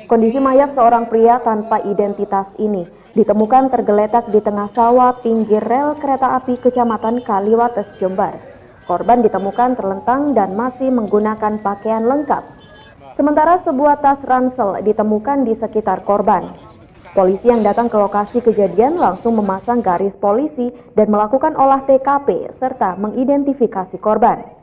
Kondisi mayat seorang pria tanpa identitas ini ditemukan tergeletak di tengah sawah pinggir rel kereta api Kecamatan Kaliwates, Jember. Korban ditemukan terlentang dan masih menggunakan pakaian lengkap. Sementara sebuah tas ransel ditemukan di sekitar korban. Polisi yang datang ke lokasi kejadian langsung memasang garis polisi dan melakukan olah TKP serta mengidentifikasi korban.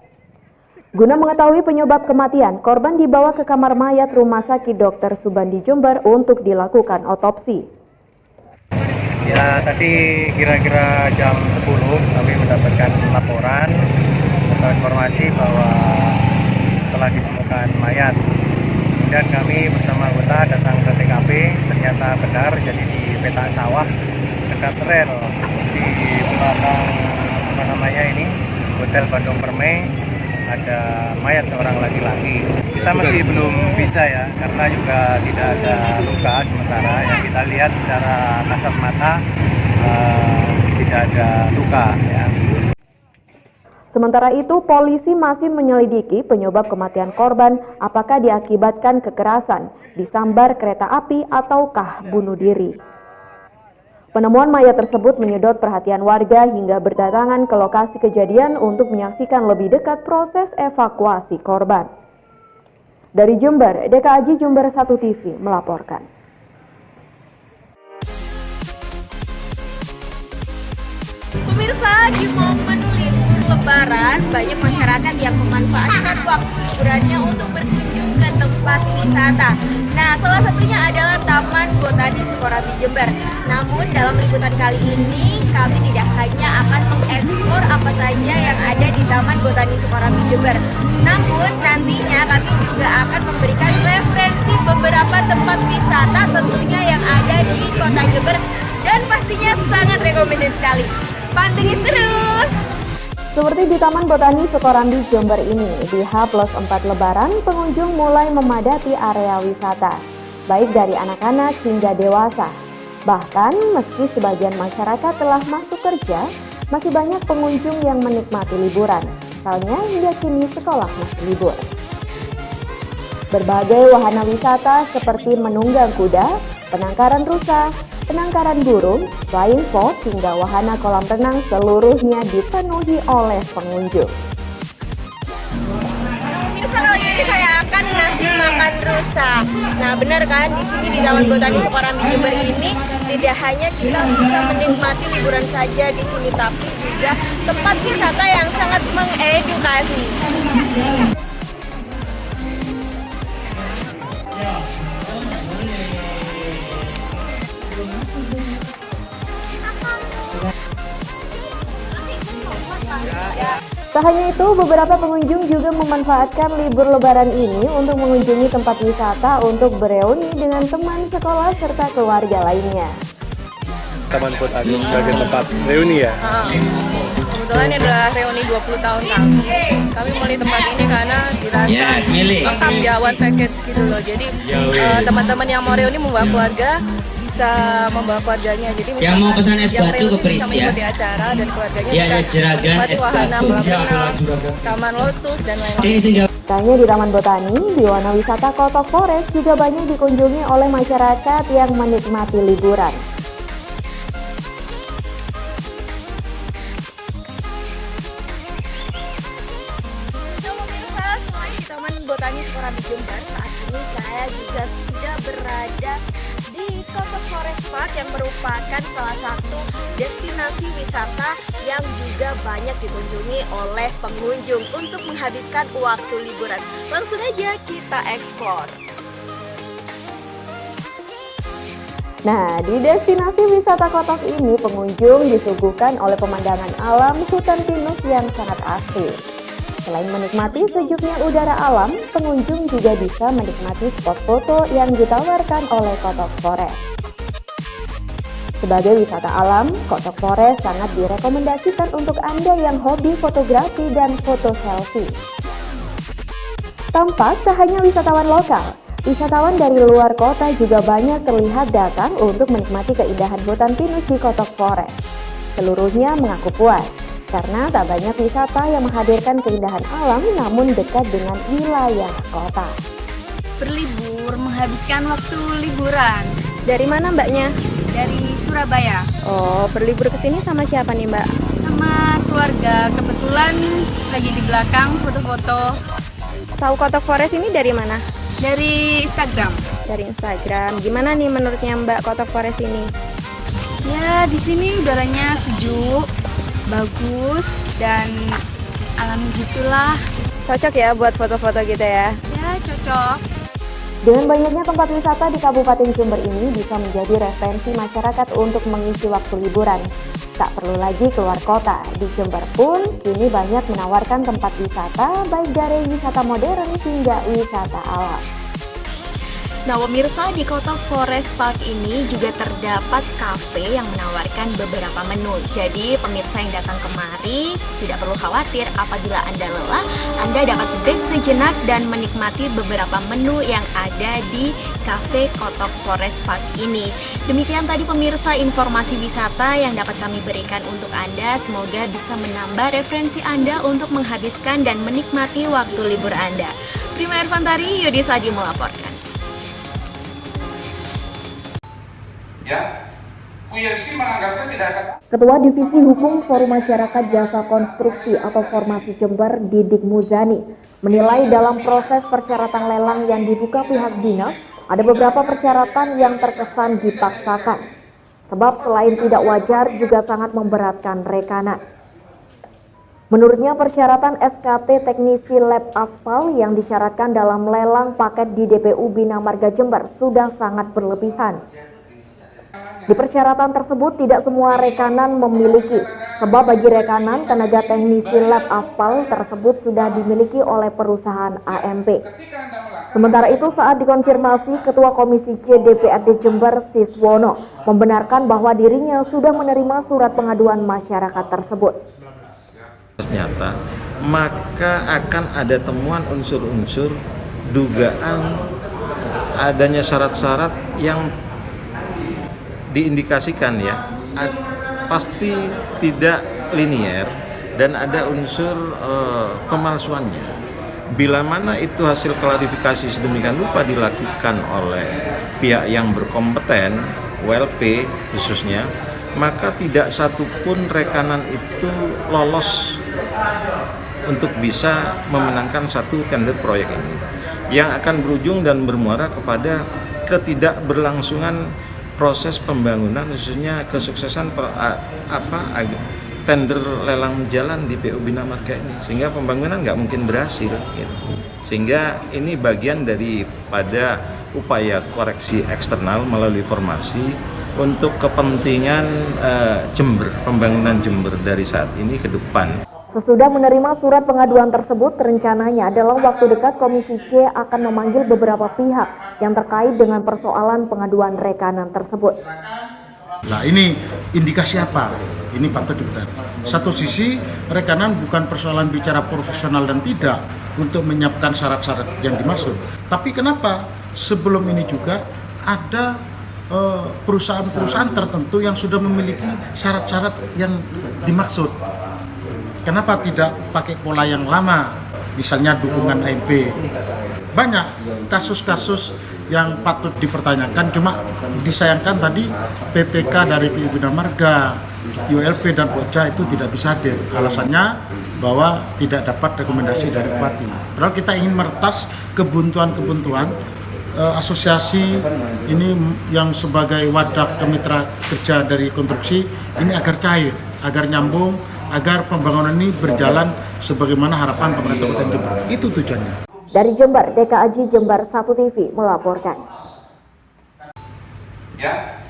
Guna mengetahui penyebab kematian, korban dibawa ke kamar mayat Rumah Sakit Dr. Subandi Jember untuk dilakukan otopsi. Ya, tadi kira-kira jam 10 kami mendapatkan laporan atau informasi bahwa telah ditemukan mayat. Kemudian kami bersama anggota datang ke TKP, ternyata benar jadi di petak sawah dekat rel di belakang Hotel Bandung Permai ada mayat seorang laki-laki. Kita masih belum bisa ya, karena juga tidak ada luka sementara. Yang kita lihat secara kasat mata tidak ada luka ya. Sementara itu, polisi masih menyelidiki penyebab kematian korban, apakah diakibatkan kekerasan, disambar kereta api, ataukah bunuh diri. Penemuan mayat tersebut menyedot perhatian warga hingga berdatangan ke lokasi kejadian untuk menyaksikan lebih dekat proses evakuasi korban. Dari Jember, DKAJ Jember 1 TV melaporkan. Pemirsa, di momen libur Lebaran, banyak masyarakat yang memanfaatkan waktu liburannya untuk berkunjung ke tempat wisata. Nah, salah satunya adalah Taman Botani Sukorambi Jember. Namun, dalam liputan kali ini, kami tidak hanya akan mengeksplor apa saja yang ada di Taman Botani Sukorambi Jember. Namun, nantinya kami juga akan memberikan referensi beberapa tempat wisata tentunya yang ada di Kota Jember dan pastinya sangat rekomendasi sekali. Pantengin terus! Seperti di Taman Botani Sukorambi Jember ini, di H+4 Lebaran, pengunjung mulai memadati area wisata, baik dari anak-anak hingga dewasa. Bahkan, meski sebagian masyarakat telah masuk kerja, masih banyak pengunjung yang menikmati liburan, misalnya hingga kini sekolah masih libur. Berbagai wahana wisata seperti menunggang kuda, penangkaran rusa, penangkaran burung, flying fox hingga wahana kolam renang seluruhnya dipenuhi oleh pengunjung. Pemirsa, kali ini saya akan ngasih makan rusa. Nah, benar kan, di sini di Taman Botani Sukorambi Jember ini tidak hanya kita bisa menikmati liburan saja di sini, tapi juga tempat wisata yang sangat mengedukasi. Tak hanya itu, beberapa pengunjung juga memanfaatkan libur lebaran ini untuk mengunjungi tempat wisata untuk bereuni dengan teman sekolah serta keluarga lainnya. Taman Botani sebagai tempat reuni ya? Kebetulan ini adalah reuni 20 tahun kami. Kami memilih tempat ini karena dirasa lengkap ya, one package gitu loh. Jadi teman-teman yang mau reuni membawa keluarga, bisa membawa keluarganya. Jadi yang mau pesan es batu ke Pris ya. Di acara dan keluarganya ya, ada jeragan es batu, Taman Lotus dan lain-lain. Tak hanya di Taman Botani, di wahana wisata Kotok Forest juga banyak dikunjungi oleh masyarakat yang menikmati liburan. Pemirsa, selain di Taman Botani Sukorambi Jember, saat ini saya juga sudah berada di Kotok Forest Park yang merupakan salah satu destinasi wisata yang juga banyak dikunjungi oleh pengunjung untuk menghabiskan waktu liburan. Langsung aja kita eksplor. Nah, di destinasi wisata Kotok ini pengunjung disuguhkan oleh pemandangan alam hutan pinus yang sangat asri. Selain menikmati sejuknya udara alam, pengunjung juga bisa menikmati spot foto yang ditawarkan oleh Kotok Forest. Sebagai wisata alam, Kotok Forest sangat direkomendasikan untuk Anda yang hobi fotografi dan foto selfie. Tampak tak hanya wisatawan lokal, wisatawan dari luar kota juga banyak terlihat datang untuk menikmati keindahan hutan pinus di Kotok Forest. Seluruhnya mengaku puas, karena tak banyak wisata yang menghadirkan keindahan alam namun dekat dengan wilayah kota. Berlibur menghabiskan waktu liburan. Dari mana mbaknya? Dari Surabaya. Oh, berlibur ke sini sama siapa nih mbak? Sama keluarga, kebetulan lagi di belakang foto-foto. Tahu Kotok Forest ini dari mana? Dari Instagram. Dari Instagram. Gimana nih menurutnya mbak Kotok Forest ini? Ya, di sini udaranya sejuk, bagus, dan alami gitulah. Cocok ya buat foto-foto gitu ya? Ya, cocok. Dengan banyaknya tempat wisata di Kabupaten Jember ini bisa menjadi referensi masyarakat untuk mengisi waktu liburan. Tak perlu lagi keluar kota, di Jember pun kini banyak menawarkan tempat wisata baik dari wisata modern hingga wisata alam. Nah pemirsa, di Kotok Forest Park ini juga terdapat kafe yang menawarkan beberapa menu. Jadi pemirsa yang datang kemari tidak perlu khawatir apabila Anda lelah, Anda dapat break sejenak dan menikmati beberapa menu yang ada di kafe Kotok Forest Park ini. Demikian tadi pemirsa informasi wisata yang dapat kami berikan untuk Anda. Semoga bisa menambah referensi Anda untuk menghabiskan dan menikmati waktu libur Anda. Prima Ervantari, Yudi Sadi melaporkan. Ya, Bu Yesi menganggapnya tidak akan. Ketua Divisi Hukum Forum Masyarakat Jasa Konstruksi atau Formasi Jember, Didik Muzani, menilai dalam proses persyaratan lelang yang dibuka pihak dinas, ada beberapa persyaratan yang terkesan dipaksakan. Sebab selain tidak wajar juga sangat memberatkan rekanan. Menurutnya persyaratan SKT Teknisi Lab Aspal yang disyaratkan dalam lelang paket di DPU Bina Marga Jember sudah sangat berlebihan. Di persyaratan tersebut tidak semua rekanan memiliki, sebab bagi rekanan tenaga teknisi lab aspal tersebut sudah dimiliki oleh perusahaan AMP. Sementara itu saat dikonfirmasi Ketua Komisi C DPRD Jember Siswono membenarkan bahwa dirinya sudah menerima surat pengaduan masyarakat tersebut. Nyata, maka akan ada temuan unsur-unsur dugaan adanya syarat-syarat yang diindikasikan ya, pasti tidak linier dan ada unsur pemalsuannya. Bila mana itu hasil klarifikasi sedemikian rupa dilakukan oleh pihak yang berkompeten, WLP khususnya, maka tidak satupun rekanan itu lolos untuk bisa memenangkan satu tender proyek ini, yang akan berujung dan bermuara kepada ketidakberlangsungan proses pembangunan, khususnya kesuksesan tender lelang jalan di PU Bina Marga ini, sehingga pembangunan nggak mungkin berhasil gitu. Sehingga ini bagian daripada upaya koreksi eksternal melalui formasi untuk kepentingan Jember, pembangunan Jember dari saat ini ke depan. Sesudah menerima surat pengaduan tersebut, rencananya dalam waktu dekat Komisi C akan memanggil beberapa pihak yang terkait dengan persoalan pengaduan rekanan tersebut. Nah ini indikasi apa? Ini patut diberikan. Satu sisi rekanan bukan persoalan bicara profesional dan tidak untuk menyiapkan syarat-syarat yang dimaksud. Tapi kenapa sebelum ini juga ada perusahaan-perusahaan tertentu yang sudah memiliki syarat-syarat yang dimaksud? Kenapa tidak pakai pola yang lama, misalnya dukungan AMP? Banyak kasus-kasus yang patut dipertanyakan, cuma disayangkan tadi PPK dari PU Bina Marga, ULP dan Pokja itu tidak bisa hadir. Alasannya bahwa tidak dapat rekomendasi dari bupati. Padahal kita ingin meretas kebuntuan-kebuntuan asosiasi ini yang sebagai wadah kemitra kerja dari konstruksi ini agar cair, agar nyambung, agar pembangunan ini berjalan sebagaimana harapan pemerintah Kabupaten Jember. Itu tujuannya. Dari Jember, DKAJ Jember 1 TV melaporkan. Ya,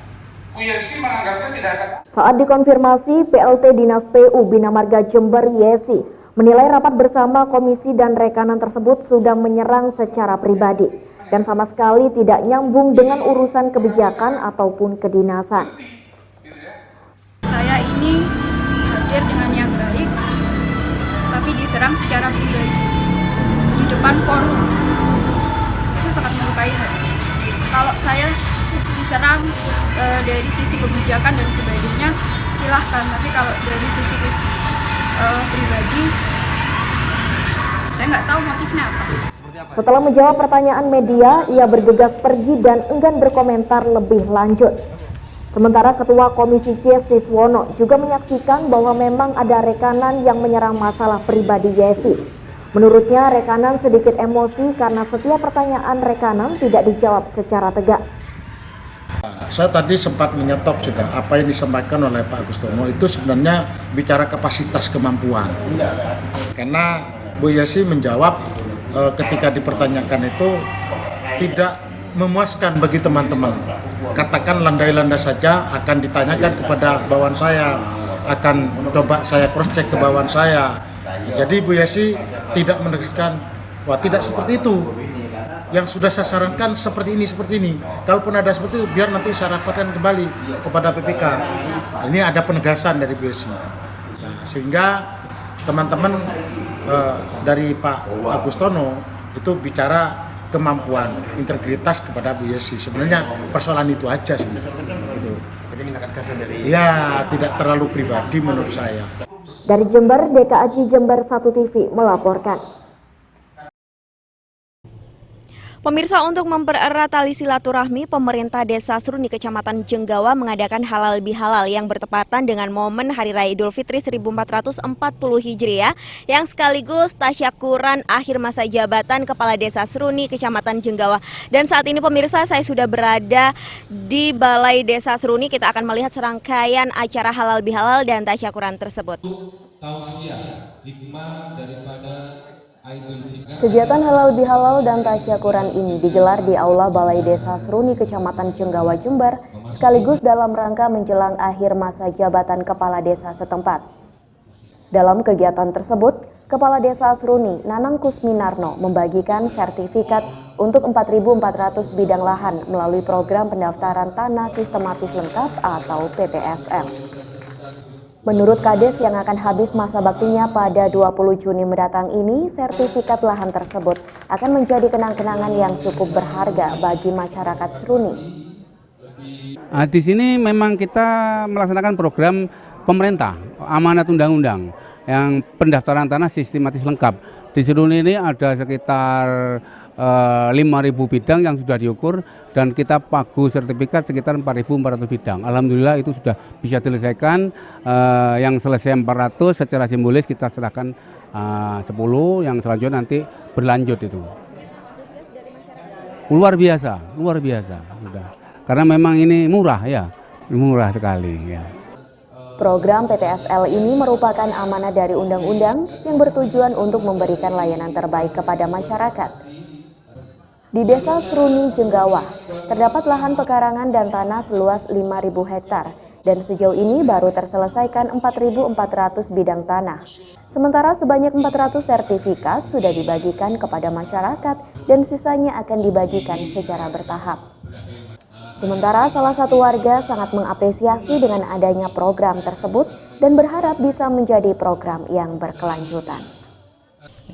Bu Yesi menganggapnya tidak akan. Saat dikonfirmasi, PLT Dinas PU Bina Marga Jember Yesi menilai rapat bersama komisi dan rekanan tersebut sudah menyerang secara pribadi dan sama sekali tidak nyambung dengan urusan kebijakan ataupun kedinasan. Saya ini hadir dengan niat baik, tapi diserang secara pribadi di depan forum. Itu sangat melukai hati. Kalau saya diserang dari sisi kebijakan dan sebagainya, silahkan. Tapi kalau dari sisi pribadi, saya nggak tahu motifnya apa. Setelah menjawab pertanyaan media, ia bergegas pergi dan enggan berkomentar lebih lanjut. Sementara Ketua Komisi C Siswono juga menyaksikan bahwa memang ada rekanan yang menyerang masalah pribadi Yesi. Menurutnya rekanan sedikit emosi karena setiap pertanyaan rekanan tidak dijawab secara tegas. Saya tadi sempat menyetop sudah apa yang disampaikan oleh Pak Agustono itu sebenarnya bicara kapasitas kemampuan. Karena Bu Yesi menjawab ketika dipertanyakan itu tidak memuaskan bagi teman-teman. Katakan landai-landai saja akan ditanyakan kepada bawahan saya, akan coba saya cross check ke bawahan saya. Jadi Bu Yesi tidak menegaskan, wah tidak seperti itu. Yang sudah saya sarankan seperti ini. Kalaupun ada seperti itu, biar nanti saya rapatkan kembali kepada PPK. Ini ada penegasan dari Bu Yesi. Nah, sehingga teman-teman dari Pak Agustono itu bicara kemampuan, integritas kepada Bu Yesi. Sebenarnya persoalan itu aja sih. Itu. Ya, tidak terlalu pribadi menurut saya. Dari Jember, DKAJ Jember 1 TV melaporkan. Pemirsa, untuk mempererat tali silaturahmi, pemerintah Desa Seruni Kecamatan Jenggawa mengadakan halal bihalal yang bertepatan dengan momen Hari Raya Idul Fitri 1440 Hijriah yang sekaligus tasyakuran akhir masa jabatan Kepala Desa Seruni Kecamatan Jenggawa. Dan saat ini pemirsa, saya sudah berada di Balai Desa Seruni. Kita akan melihat serangkaian acara halal bihalal dan tasyakuran tersebut. Tausiah hikmah daripada Kegiatan halal bihalal dan tasyakuran ini digelar di Aula Balai Desa Seruni Kecamatan Jenggawa Jember sekaligus dalam rangka menjelang akhir masa jabatan Kepala Desa setempat. Dalam kegiatan tersebut, Kepala Desa Seruni Nanang Kusminarno membagikan sertifikat untuk 4.400 bidang lahan melalui program pendaftaran tanah sistematis lengkap atau PPSL. Menurut Kades yang akan habis masa baktinya pada 20 Juni mendatang ini, sertifikat lahan tersebut akan menjadi kenang-kenangan yang cukup berharga bagi masyarakat Seruni. Di sini memang kita melaksanakan program pemerintah, amanat undang-undang, yang pendaftaran tanah sistematis lengkap. Di Seruni ini ada sekitar 5.000 bidang yang sudah diukur dan kita pagu sertifikat sekitar 4.400 bidang. Alhamdulillah itu sudah bisa diselesaikan. Yang selesai 400 secara simbolis kita serahkan 10, yang selanjutnya nanti berlanjut itu. Luar biasa. Sudah. Karena memang ini murah sekali ya. Program PPSL ini merupakan amanah dari undang-undang yang bertujuan untuk memberikan layanan terbaik kepada masyarakat. Di Desa Seruni Jenggawa, terdapat lahan pekarangan dan tanah seluas 5.000 hektar dan sejauh ini baru terselesaikan 4.400 bidang tanah. Sementara sebanyak 400 sertifikat sudah dibagikan kepada masyarakat dan sisanya akan dibagikan secara bertahap. Sementara salah satu warga sangat mengapresiasi dengan adanya program tersebut dan berharap bisa menjadi program yang berkelanjutan.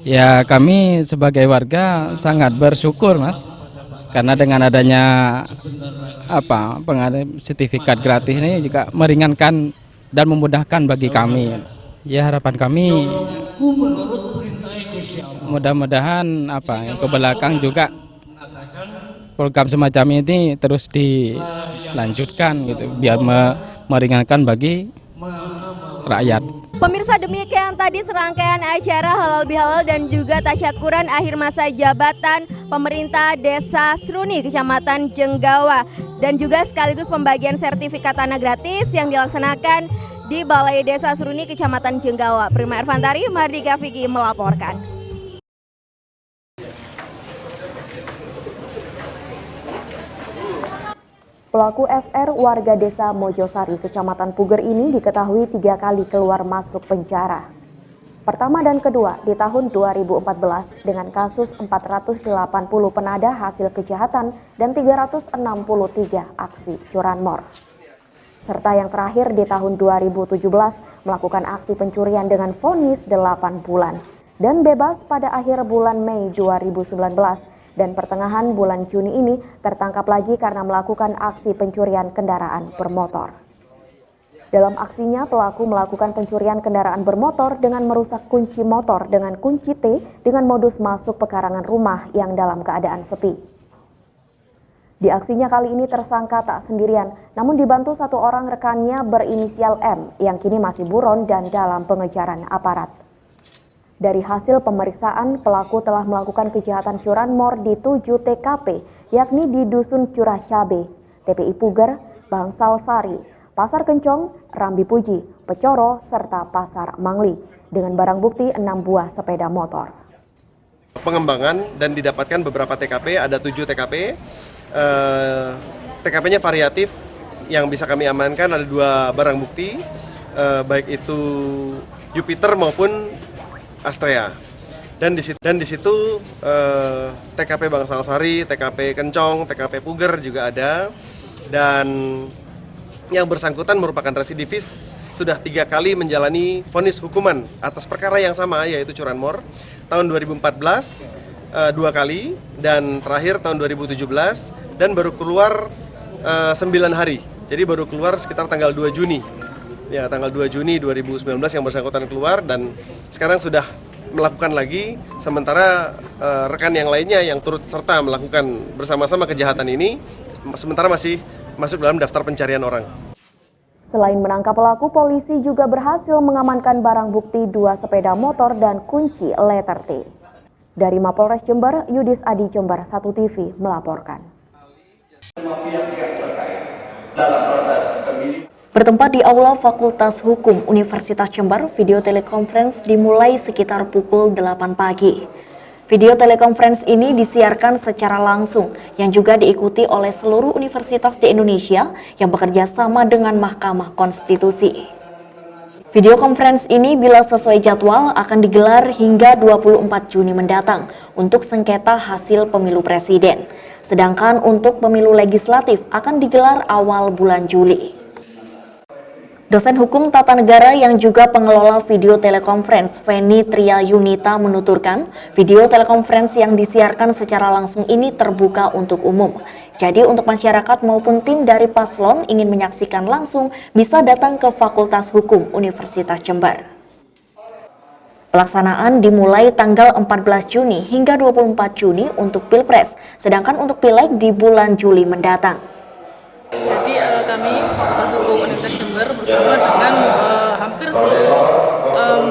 Ya, kami sebagai warga sangat bersyukur, Mas, karena dengan adanya sertifikat gratis ini juga meringankan dan memudahkan bagi kami. Ya, harapan kami mudah-mudahan yang ke belakang juga program semacam ini terus dilanjutkan gitu, biar meringankan bagi rakyat. Pemirsa, demikian tadi serangkaian acara halal bihalal dan juga tasyakuran akhir masa jabatan pemerintah Desa Seruni Kecamatan Jenggawa dan juga sekaligus pembagian sertifikat tanah gratis yang dilaksanakan di Balai Desa Seruni Kecamatan Jenggawa. Prima Ervantari, Mardika Vicky melaporkan. Pelaku SR warga desa Mojosari, Kecamatan Puger ini diketahui 3 kali keluar masuk penjara. Pertama dan kedua di tahun 2014 dengan kasus 480 penadah hasil kejahatan dan 363 aksi curanmor. Serta yang terakhir di tahun 2017 melakukan aksi pencurian dengan vonis 8 bulan dan bebas pada akhir bulan Mei 2019. Dan pertengahan bulan Juni ini tertangkap lagi karena melakukan aksi pencurian kendaraan bermotor. Dalam aksinya, pelaku melakukan pencurian kendaraan bermotor dengan merusak kunci motor dengan kunci T dengan modus masuk pekarangan rumah yang dalam keadaan sepi. Di aksinya kali ini tersangka tak sendirian, namun dibantu satu orang rekannya berinisial M yang kini masih buron dan dalam pengejaran aparat. Dari hasil pemeriksaan, pelaku telah melakukan kejahatan curanmor di 7 TKP, yakni di Dusun Curah Cabe, TPI Puger, Bangsal Sari, Pasar Kencong, Rambi Puji, Pecoro, serta Pasar Mangli, dengan barang bukti 6 buah sepeda motor. Pengembangan dan didapatkan beberapa TKP, ada 7 TKP. TKP-nya variatif, yang bisa kami amankan ada 2 barang bukti, baik itu Jupiter maupun Astrea. Dan di situ TKP Bangsal Sari, TKP Kencong, TKP Puger juga ada. Dan yang bersangkutan merupakan residivis, sudah 3 kali menjalani vonis hukuman atas perkara yang sama, yaitu curanmor. Tahun 2014 2 kali, dan terakhir tahun 2017, dan baru keluar 9 hari. Jadi baru keluar sekitar tanggal 2 Juni. Ya, tanggal 2 Juni 2019 yang bersangkutan keluar, dan sekarang sudah melakukan lagi, sementara rekan yang lainnya yang turut serta melakukan bersama-sama kejahatan ini sementara masih masuk dalam daftar pencarian orang. Selain menangkap pelaku, polisi juga berhasil mengamankan barang bukti 2 sepeda motor dan kunci letter T. Dari Mapolres Jember, Yudis Adi Jember 1 TV melaporkan. Bertempat di Aula Fakultas Hukum Universitas Jember, video telekonferensi dimulai sekitar pukul 8 pagi. Video telekonferensi ini disiarkan secara langsung, yang juga diikuti oleh seluruh universitas di Indonesia yang bekerja sama dengan Mahkamah Konstitusi. Video konferensi ini bila sesuai jadwal akan digelar hingga 24 Juni mendatang untuk sengketa hasil pemilu presiden. Sedangkan untuk pemilu legislatif akan digelar awal bulan Juli. Dosen Hukum Tata Negara yang juga pengelola video telekonferensi, Feni Tria Yunita, menuturkan video telekonferensi yang disiarkan secara langsung ini terbuka untuk umum. Jadi untuk masyarakat maupun tim dari paslon ingin menyaksikan langsung bisa datang ke Fakultas Hukum Universitas Jember. Pelaksanaan dimulai tanggal 14 Juni hingga 24 Juni untuk Pilpres, sedangkan untuk Pileg di bulan Juli mendatang. Jadi kami Fakultas Hukum Universitas Jember bersama dengan hampir seluruh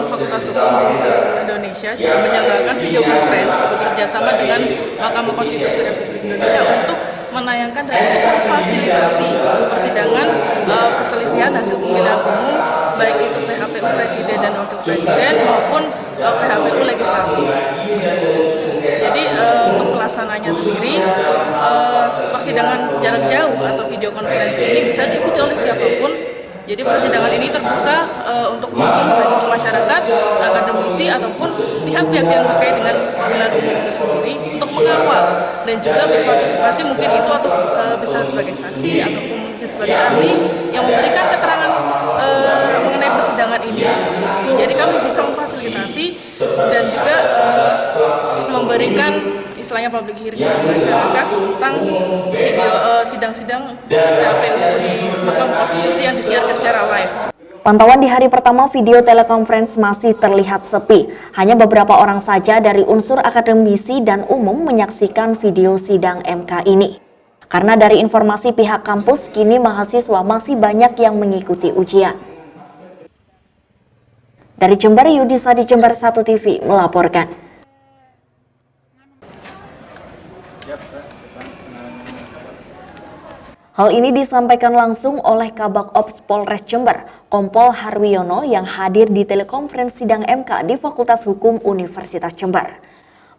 Fakultas Hukum di seluruh Indonesia juga menyelenggarakan video conference bekerja sama dengan Mahkamah Konstitusi Republik Indonesia untuk menayangkan dan memfasilitasi persidangan perselisihan hasil pemilihan umum, baik itu PHPU Presiden dan Wakil Presiden maupun PHPU Legislatif. Jadi untuk pelaksananya sendiri, persidangan jarak jauh atau video konferensi ini bisa diikuti oleh siapapun. Jadi persidangan ini terbuka untuk umum, baik untuk masyarakat, akademisi ataupun pihak-pihak yang terkait dengan pemilihan umum itu sendiri untuk mengawal dan juga berpartisipasi, mungkin itu atau bisa sebagai saksi ataupun mungkin sebagai ahli yang memberikan keterangan mengenai persidangan ini. Jadi kami bisa memfasilitasi dan juga memberikan istilahnya public hearing masyarakat tentang video sidang-sidang PHPU di Mahkamah Konstitusi yang disiarkan secara live. Pantauan di hari pertama video telekonferensi masih terlihat sepi. Hanya beberapa orang saja dari unsur akademisi dan umum menyaksikan video sidang MK ini. Karena dari informasi pihak kampus, kini mahasiswa masih banyak yang mengikuti ujian. Dari Jember, Yudisa di Jember 1 TV melaporkan. Hal ini disampaikan langsung oleh Kabak Ops Polres Jember, Kompol Harwiono yang hadir di telekonferensi sidang MK di Fakultas Hukum Universitas Jember.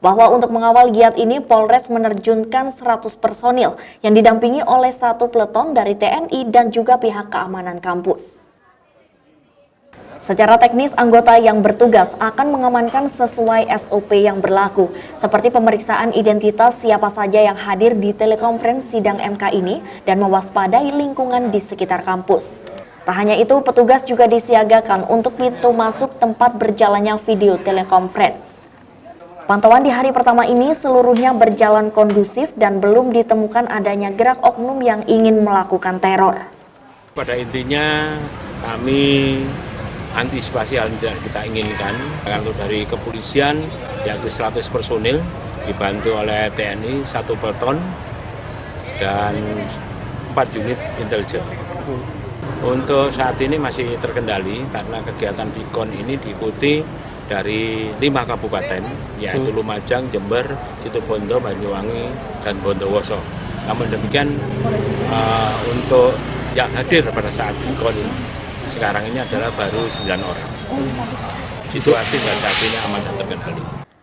Bahwa untuk mengawal giat ini, Polres menerjunkan 100 personil yang didampingi oleh 1 peleton dari TNI dan juga pihak keamanan kampus. Secara teknis, anggota yang bertugas akan mengamankan sesuai SOP yang berlaku, seperti pemeriksaan identitas siapa saja yang hadir di telekonferensi sidang MK ini dan mewaspadai lingkungan di sekitar kampus. Tak hanya itu, petugas juga disiagakan untuk pintu masuk tempat berjalannya video telekonferensi. Pantauan di hari pertama ini seluruhnya berjalan kondusif dan belum ditemukan adanya gerak oknum yang ingin melakukan teror. Pada intinya kami antisipasi hal yang tidak kita inginkan. Untuk dari kepolisian yaitu 100 personil dibantu oleh TNI 1 peleton dan 4 unit intelijen. Untuk saat ini masih terkendali karena kegiatan Vikon ini diikuti dari 5 kabupaten yaitu Lumajang, Jember, Situbondo, Banyuwangi, dan Bondowoso. Namun demikian untuk yang hadir pada saat Vikon sekarang ini adalah baru 9 orang. Situasi saat ini aman dan terkendali.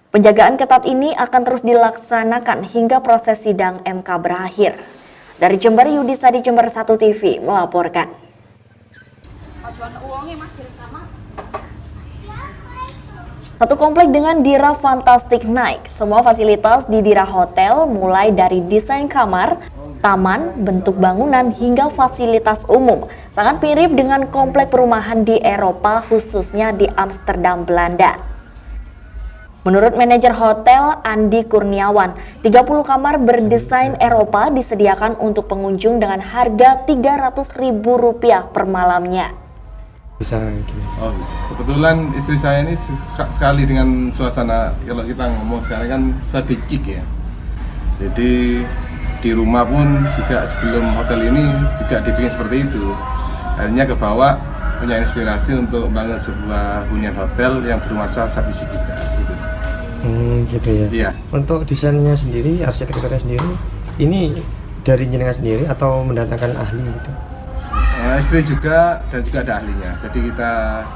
Penjagaan ketat ini akan terus dilaksanakan hingga proses sidang MK berakhir. Dari Jember, Yudhistadi, Jember 1 TV melaporkan. Satu komplek dengan Dira Fantastic Night. Semua fasilitas di Dira Hotel mulai dari desain kamar, taman, bentuk bangunan hingga fasilitas umum sangat mirip dengan komplek perumahan di Eropa, khususnya di Amsterdam, Belanda. Menurut manajer hotel Andi Kurniawan, 30 kamar berdesain Eropa disediakan untuk pengunjung dengan harga Rp300.000 per malamnya. Bisa gini. Oh, kebetulan istri saya ini suka sekali dengan suasana, kalau kita ngomong sekarang kan sadecik ya. Jadi di rumah pun juga sebelum hotel ini juga dibikin seperti itu. Akhirnya ke bawah punya inspirasi untuk membangun sebuah hunian hotel yang bernuansa sadecik juga gitu. Gitu ya. Iya. Untuk desainnya sendiri, arsitekturnya sendiri, ini dari jenengan sendiri atau mendatangkan ahli gitu? Istri juga dan juga ada ahlinya. Jadi kita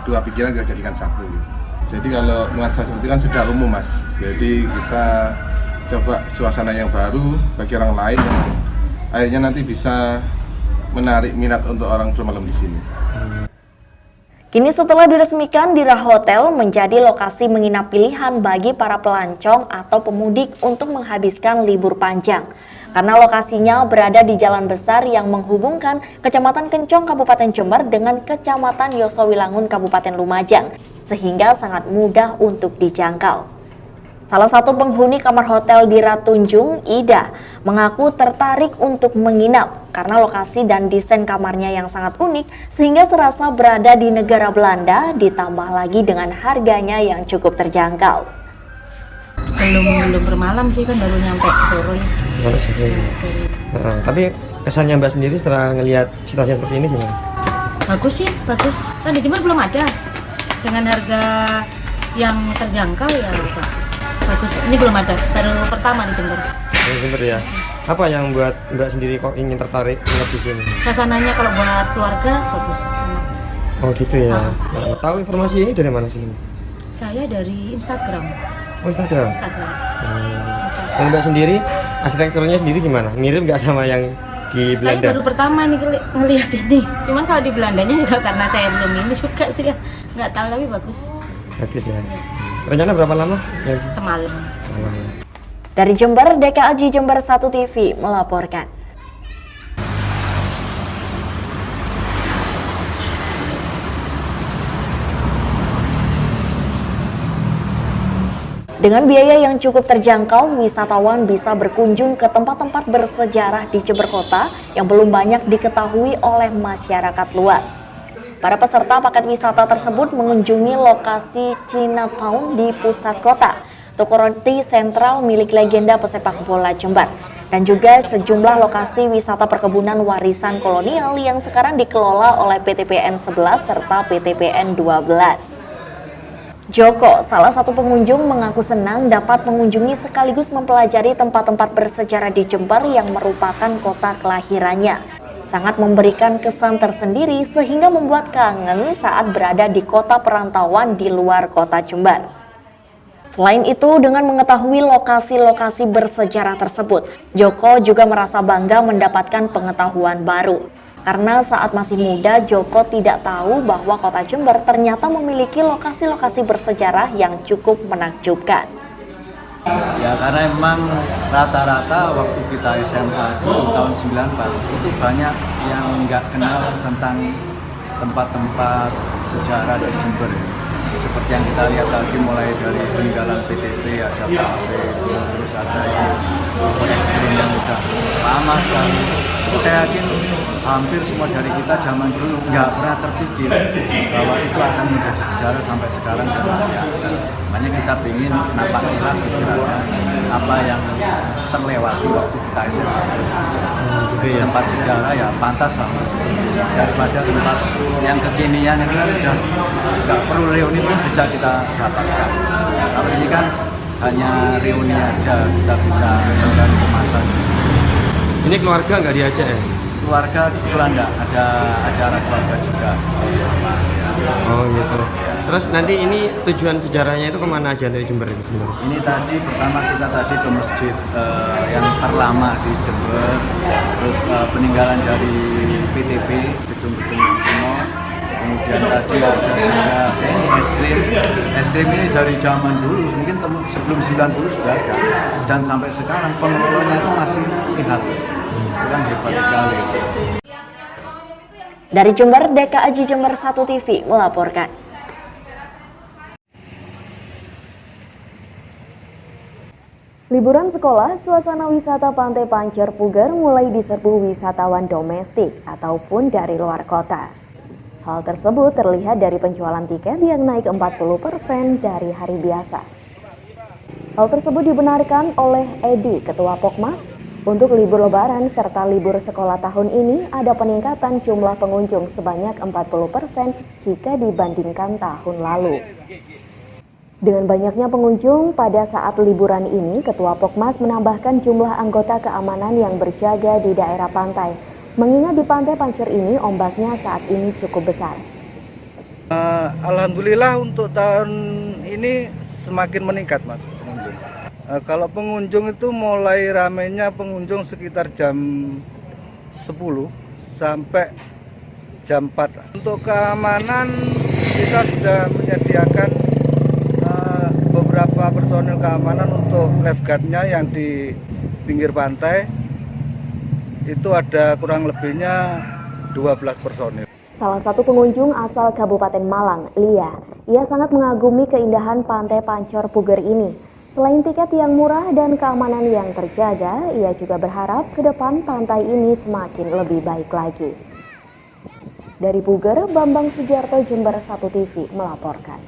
dua pikiran kita jadikan satu gitu. Jadi kalau nuansa seperti kan sudah umum mas. Jadi kita coba suasana yang baru bagi orang lain yang akhirnya nanti bisa menarik minat untuk orang bermalam di sini. Kini setelah diresmikan, Dira Hotel menjadi lokasi menginap pilihan bagi para pelancong atau pemudik untuk menghabiskan libur panjang. Karena lokasinya berada di jalan besar yang menghubungkan Kecamatan Kencong Kabupaten Jember dengan Kecamatan Yosowilangun Kabupaten Lumajang, sehingga sangat mudah untuk dijangkau. Salah satu penghuni kamar hotel Dira Tunjung, Ida, mengaku tertarik untuk menginap karena lokasi dan desain kamarnya yang sangat unik sehingga serasa berada di negara Belanda, ditambah lagi dengan harganya yang cukup terjangkau. Belum bermalam sih, kan baru nyampe sore. Tapi kesannya Mbak sendiri setelah ngelihat situasi seperti ini gimana? Bagus sih, bagus. Kan di Jember belum ada. Dengan harga yang terjangkau ya bagus. Bagus, ini belum ada, baru pertama di Jember. Di Jember ya. Apa yang buat Mbak sendiri kok ingin tertarik nginep di sini? Suasananya kalau buat keluarga bagus. Oh gitu ya. Nah, tahu informasi ini dari mana sih? Saya dari Instagram. Oh Instagram. Instagram. Dan Mbak sendiri arsitekturnya sendiri gimana? Mirip nggak sama yang di Belanda? Saya baru pertama nih ngelihat ini. Cuman kalau di Belandanya juga karena saya belum ini suka sih ya. Nggak tahu tapi bagus. Bagus ya. Rencana berapa lama? Semalam. Dari Jember, DKAJ Jember 1 TV melaporkan. Dengan biaya yang cukup terjangkau, wisatawan bisa berkunjung ke tempat-tempat bersejarah di Jember Kota yang belum banyak diketahui oleh masyarakat luas. Para peserta paket wisata tersebut mengunjungi lokasi Chinatown di pusat kota, toko roti sentral milik legenda pesepak bola Jember, dan juga sejumlah lokasi wisata perkebunan warisan kolonial yang sekarang dikelola oleh PTPN 11 serta PTPN 12. Joko, salah satu pengunjung, mengaku senang dapat mengunjungi sekaligus mempelajari tempat-tempat bersejarah di Jember yang merupakan kota kelahirannya. Sangat memberikan kesan tersendiri sehingga membuat kangen saat berada di kota perantauan di luar kota Jember. Selain itu, dengan mengetahui lokasi-lokasi bersejarah tersebut, Joko juga merasa bangga mendapatkan pengetahuan baru. Karena saat masih muda, Joko tidak tahu bahwa kota Jember ternyata memiliki lokasi-lokasi bersejarah yang cukup menakjubkan. Ya karena emang rata-rata waktu kita SMA dulu tahun 94 itu banyak yang nggak kenal tentang tempat-tempat sejarah dari Jember. seperti yang kita lihat tadi, mulai dari peninggalan PTP, ada kafe, terus ada es krim yang udah lama sekali. Itu saya yakin hampir semua dari kita zaman dulu nggak pernah terpikir bahwa itu akan menjadi sejarah sampai sekarang dan masih ada. Makanya kita ingin nampak jelas istilahnya apa yang terlewati waktu kita SMA. Jadi tempat sejarah ya pantas lah daripada tempat yang kekinian itu kan udah nggak perlu reuni pun bisa kita dapatkan. Kalau ini kan hanya reuni aja, kita bisa menonton kemasan. Ini keluarga nggak diajak ya? Keluarga kebetulan enggak, ada acara keluarga juga. Oh gitu. Terus nanti ini tujuan sejarahnya itu kemana aja dari Jember ini sebenarnya? Ini tadi pertama kita tadi ke masjid yang terlama di Jember, terus peninggalan dari PTP, gedung-gedung kuno. Kemudian tadi ada juga ini es krim ini dari zaman dulu, mungkin sebelum 90 sudah ada, dan sampai sekarang pengelolanya itu masih sehat. Itu kan hebat sekali. Dari Jember, DKAJ Jember 1 TV melaporkan. Liburan sekolah, suasana wisata Pantai Pancer Puger mulai diserbu wisatawan domestik ataupun dari luar kota. Hal tersebut terlihat dari penjualan tiket yang naik 40% dari hari biasa. Hal tersebut dibenarkan oleh Edi, Ketua Pokmas. Untuk libur lebaran serta libur sekolah tahun ini ada peningkatan jumlah pengunjung sebanyak 40% jika dibandingkan tahun lalu. Dengan banyaknya pengunjung pada saat liburan ini, Ketua Pokmas menambahkan jumlah anggota keamanan yang berjaga di daerah pantai. Mengingat di Pantai Pancer ini ombaknya saat ini cukup besar. Alhamdulillah untuk tahun ini semakin meningkat, Mas, pengunjung. Kalau pengunjung itu mulai ramainya pengunjung sekitar jam 10 sampai jam 4. Untuk keamanan kita sudah menyediakan beberapa personil keamanan untuk lifeguard-nya yang di pinggir pantai. Itu ada kurang lebihnya 12 personil. Salah satu pengunjung asal Kabupaten Malang, Lia, ia sangat mengagumi keindahan Pantai Pancer Puger ini. Selain tiket yang murah dan keamanan yang terjaga, ia juga berharap ke depan pantai ini semakin lebih baik lagi. Dari Puger, Bambang Sugiarto, Jember 1 TV melaporkan.